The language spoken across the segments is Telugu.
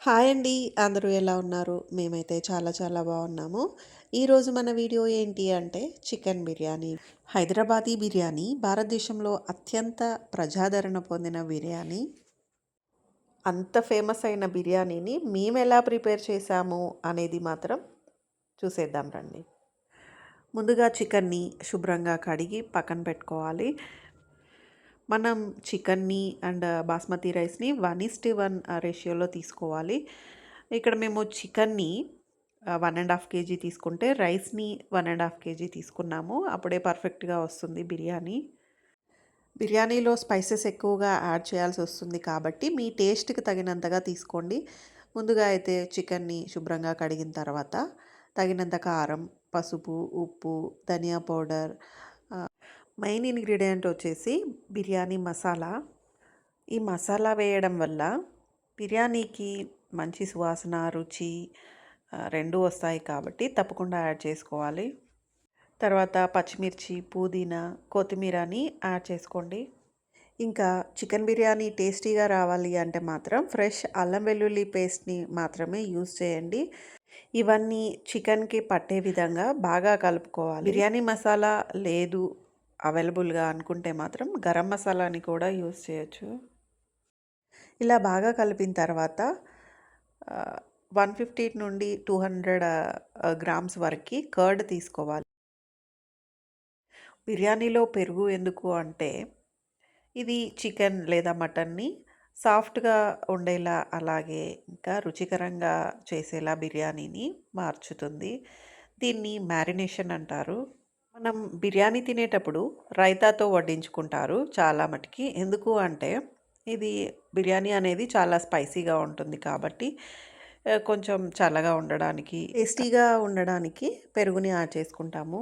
హాయ్ అండి. అందరూ ఎలా ఉన్నారు? మేమైతే చాలా చాలా బాగున్నాము. ఈరోజు మన వీడియో ఏంటి అంటే చికెన్ బిర్యానీ. హైదరాబాదీ బిర్యానీ భారతదేశంలో అత్యంత ప్రజాదరణ పొందిన బిర్యానీ. అంత ఫేమస్ అయిన బిర్యానీని మేము ఎలా ప్రిపేర్ చేసాము అనేది మాత్రం చూసేద్దాం రండి. ముందుగా చికెన్ని శుభ్రంగా కడిగి పక్కన పెట్టుకోవాలి. మనం చికెన్ని అండ్ బాస్మతి రైస్ని 1:1 రేషియోలో తీసుకోవాలి. ఇక్కడ మేము చికెన్ని 1.5 కేజీ తీసుకుంటే రైస్ని 1.5 కేజీ తీసుకున్నాము. అప్పుడే పర్ఫెక్ట్గా వస్తుంది బిర్యానీ. బిర్యానీలో స్పైసెస్ ఎక్కువగా యాడ్ చేయాల్సి వస్తుంది కాబట్టి మీ టేస్ట్కి తగినంతగా తీసుకోండి. ముందుగా అయితే చికెన్ని శుభ్రంగా కడిగిన తర్వాత తగినంత కారం, పసుపు, ఉప్పు, ధనియా పౌడర్, మెయిన్ ఇంగ్రీడియంట్ వచ్చేసి బిర్యానీ మసాలా. ఈ మసాలా వేయడం వల్ల బిర్యానీకి మంచి సువాసన, రుచి రెండూ వస్తాయి కాబట్టి తప్పకుండా యాడ్ చేసుకోవాలి. తర్వాత పచ్చిమిర్చి, పుదీనా, కొత్తిమీరని యాడ్ చేసుకోండి. ఇంకా చికెన్ బిర్యానీ టేస్టీగా రావాలి అంటే మాత్రం ఫ్రెష్ అల్లం వెల్లుల్లి పేస్ట్ని మాత్రమే యూజ్ చేయండి. ఇవన్నీ చికెన్కి పట్టే విధంగా బాగా కలుపుకోవాలి. బిర్యానీ మసాలా లేదు అవైలబుల్గా అనుకుంటే మాత్రం గరం మసాలాని కూడా యూజ్ చేయొచ్చు. ఇలా బాగా కలిపిన తర్వాత 150 నుండి 200 గ్రామ్స్ వరకు కర్డ్ తీసుకోవాలి. బిర్యానీలో పెరుగు ఎందుకు అంటే ఇది చికెన్ లేదా మటన్ని సాఫ్ట్గా ఉండేలా, అలాగే ఇంకా రుచికరంగా చేసేలా బిర్యానీని మార్చుతుంది. దీన్ని మ్యారినేషన్ అంటారు. మనం బిర్యానీ తినేటప్పుడు రైతాతో వడ్డించుకుంటారు చాలా మటుకి. ఎందుకు అంటే ఇది బిర్యానీ అనేది చాలా స్పైసీగా ఉంటుంది కాబట్టి కొంచెం చల్లగా ఉండడానికి, టేస్టీగా ఉండడానికి పెరుగుని యాడ్ చేసుకుంటాము.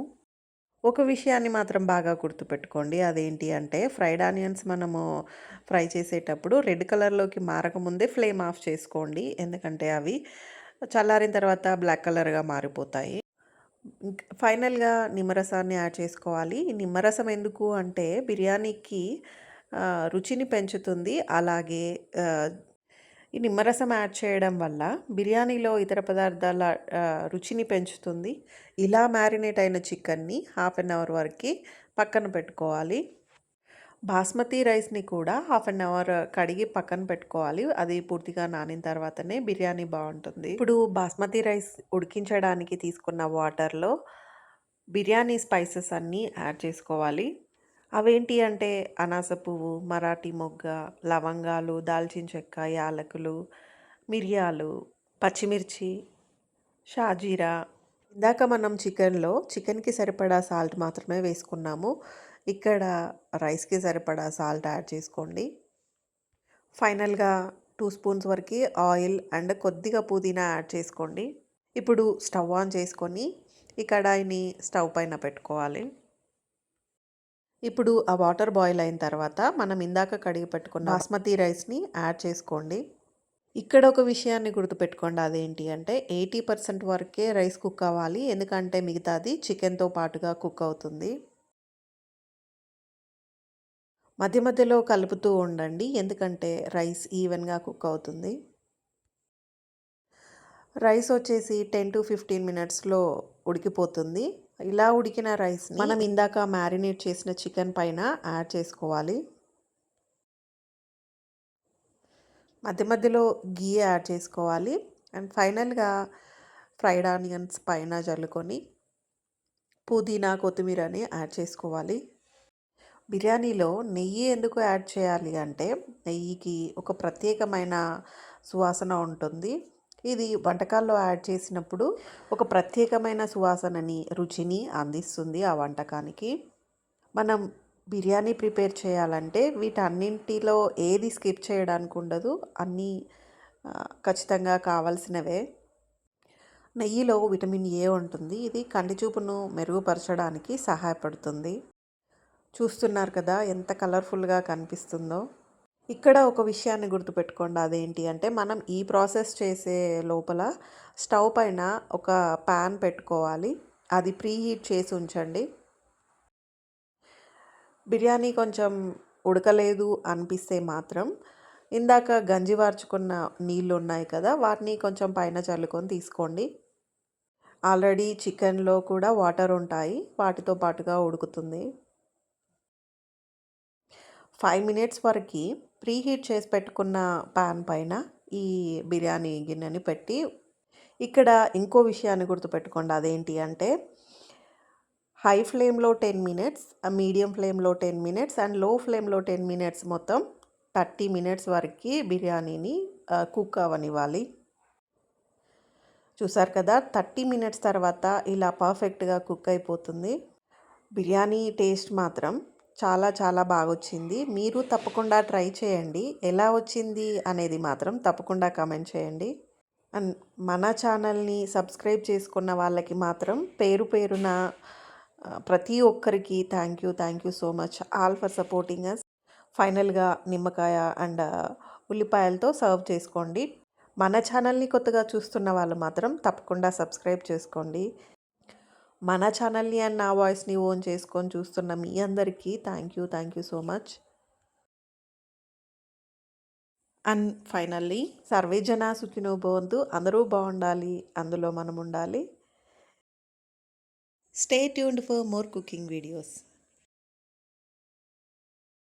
ఒక విషయాన్ని మాత్రం బాగా గుర్తుపెట్టుకోండి. అదేంటి అంటే ఫ్రైడ్ ఆనియన్స్ మనము ఫ్రై చేసేటప్పుడు రెడ్ కలర్లోకి మారకముందే ఫ్లేమ్ ఆఫ్ చేసుకోండి. ఎందుకంటే అవి చల్లారిన తర్వాత బ్లాక్ కలర్గా మారిపోతాయి. ఫైనల్గా నిమ్మరసాన్ని యాడ్ చేసుకోవాలి. ఈ నిమ్మరసం ఎందుకు అంటే బిర్యానీకి రుచిని పెంచుతుంది. అలాగే ఈ నిమ్మరసం యాడ్ చేయడం వల్ల బిర్యానీలో ఇతర పదార్థాల రుచిని పెంచుతుంది. ఇలా మ్యారినేట్ అయిన చికెన్ని 1/2 అవర్ వరకు పక్కన పెట్టుకోవాలి. బాస్మతి రైస్ని కూడా 1/2 అవర్ కడిగి పక్కన పెట్టుకోవాలి. అది పూర్తిగా నానిన తర్వాతనే బిర్యానీ బాగుంటుంది. ఇప్పుడు బాస్మతి రైస్ ఉడికించడానికి తీసుకున్న వాటర్లో బిర్యానీ స్పైసెస్ అన్నీ యాడ్ చేసుకోవాలి. అవేంటి అంటే అనాస పువ్వు, మరాఠీ మొగ్గ, లవంగాలు, దాల్చిన చెక్క, యాలకులు, మిరియాలు, పచ్చిమిర్చి, షాజీరా. ఇందాక మనం చికెన్కి సరిపడా సాల్ట్ మాత్రమే వేసుకున్నాము. ఇక్కడ రైస్కి సరిపడా సాల్ట్ యాడ్ చేసుకోండి. ఫైనల్గా 2 స్పూన్స్ వరకు ఆయిల్ అండ్ కొద్దిగా పుదీనా యాడ్ చేసుకోండి. ఇప్పుడు స్టవ్ ఆన్ చేసుకొని ఈ కడాయిని స్టవ్ పైన పెట్టుకోవాలి. ఇప్పుడు ఆ వాటర్ బాయిల్ అయిన తర్వాత మనం ఇందాక కడిగి పెట్టుకున్న బాస్మతి రైస్ని యాడ్ చేసుకోండి. ఇక్కడ ఒక విషయాన్ని గుర్తుపెట్టుకోండి. అదేంటి అంటే 80% వరకే రైస్ కుక్ అవ్వాలి. ఎందుకంటే మిగతాది చికెన్తో పాటుగా కుక్ అవుతుంది. మధ్య మధ్యలో కలుపుతూ ఉండండి, ఎందుకంటే రైస్ ఈవెన్గా కుక్ అవుతుంది. రైస్ వచ్చేసి 10 to 15 మినిట్స్లో ఉడికిపోతుంది. ఇలా ఉడికిన రైస్ని మనం ఇందాక మ్యారినేట్ చేసిన చికెన్ పైన యాడ్ చేసుకోవాలి. మధ్య మధ్యలో గీ యాడ్ చేసుకోవాలి. అండ్ ఫైనల్గా ఫ్రైడ్ ఆనియన్స్ పైన జల్లుకొని పుదీనా, కొత్తిమీరని యాడ్ చేసుకోవాలి. బిర్యానీలో నెయ్యి ఎందుకు యాడ్ చేయాలి అంటే నెయ్యికి ఒక ప్రత్యేకమైన సువాసన ఉంటుంది. ఇది వంటకాల్లో యాడ్ చేసినప్పుడు ఒక ప్రత్యేకమైన సువాసనని, రుచిని అందిస్తుంది ఆ వంటకానికి. మనం బిర్యానీ ప్రిపేర్ చేయాలంటే వీటన్నింటిలో ఏది స్కిప్ చేయడానికి ఉండదు. అన్నీ ఖచ్చితంగా కావాల్సినవే. నెయ్యిలో విటమిన్ ఏ ఉంటుంది. ఇది కంటి చూపును మెరుగుపరచడానికి సహాయపడుతుంది. చూస్తున్నారు కదా ఎంత కలర్ఫుల్గా కనిపిస్తుందో. ఇక్కడ ఒక విషయాన్ని గుర్తుపెట్టుకోండి. అదేంటి అంటే మనం ఈ ప్రాసెస్ చేసే లోపల స్టవ్ పైన ఒక ప్యాన్ పెట్టుకోవాలి. అది ప్రీ హీట్ చేసి ఉంచండి. బిర్యానీ కొంచెం ఉడకలేదు అనిపిస్తే మాత్రం ఇందాక గంజి వార్చుకున్న నీళ్ళు ఉన్నాయి కదా, వాటిని కొంచెం పైన చల్లుకొని తీసుకోండి. ఆల్రెడీ చికెన్‌లో కూడా వాటర్ ఉంటాయి. వాటితో పాటుగా ఉడుకుతుంది. 5 మినిట్స్ వరకి ప్రీహీట్ చేసి పెట్టుకున్న పాన్ పైన ఈ బిర్యానీ గిన్నెని పెట్టి, ఇక్కడ ఇంకో విషయాన్ని గుర్తుపెట్టుకోండి. అదేంటి అంటే హై ఫ్లేమ్‌లో 10 మినిట్స్, మీడియం ఫ్లేమ్‌లో 10 మినిట్స్ అండ్ లో ఫ్లేమ్‌లో 10 మినిట్స్, మొత్తం 30 మినిట్స్ వరకి బిర్యానీని కుక్ అవ్వనివ్వాలి. చూసారు కదా! 30 మినిట్స్ తర్వాత ఇలా పర్ఫెక్ట్‌గా కుక్ అయిపోతుంది. బిర్యానీ టేస్ట్ మాత్రం చాలా చాలా బాగొచ్చింది. మీరు తప్పకుండా ట్రై చేయండి. ఎలా వచ్చింది అనేది మాత్రం తప్పకుండా కామెంట్ చేయండి. అండ్ మన ఛానల్‌ని సబ్స్క్రైబ్ చేసుకున్న వాళ్ళకి మాత్రం పేరు పేరున ప్రతి ఒక్కరికి thank you so much all for supporting us. ఫైనల్‌గా నిమ్మకాయ అండ్ ఉల్లిపాయలతో సర్వ్ చేసుకోండి. మన ఛానల్‌ని కొత్తగా చూస్తున్న వాళ్ళు మాత్రం తప్పకుండా సబ్స్క్రైబ్ చేసుకోండి. మన ఛానల్‌ని అండ్ నా వాయిస్‌ని ఓన్ చేసుకొని చూస్తున్న మీ అందరికీ thank you so much. And finally survey జన సుఖినో భవంతు. అందరూ బాగుండాలి, అందులో మనం ఉండాలి. Stay tuned for more cooking videos.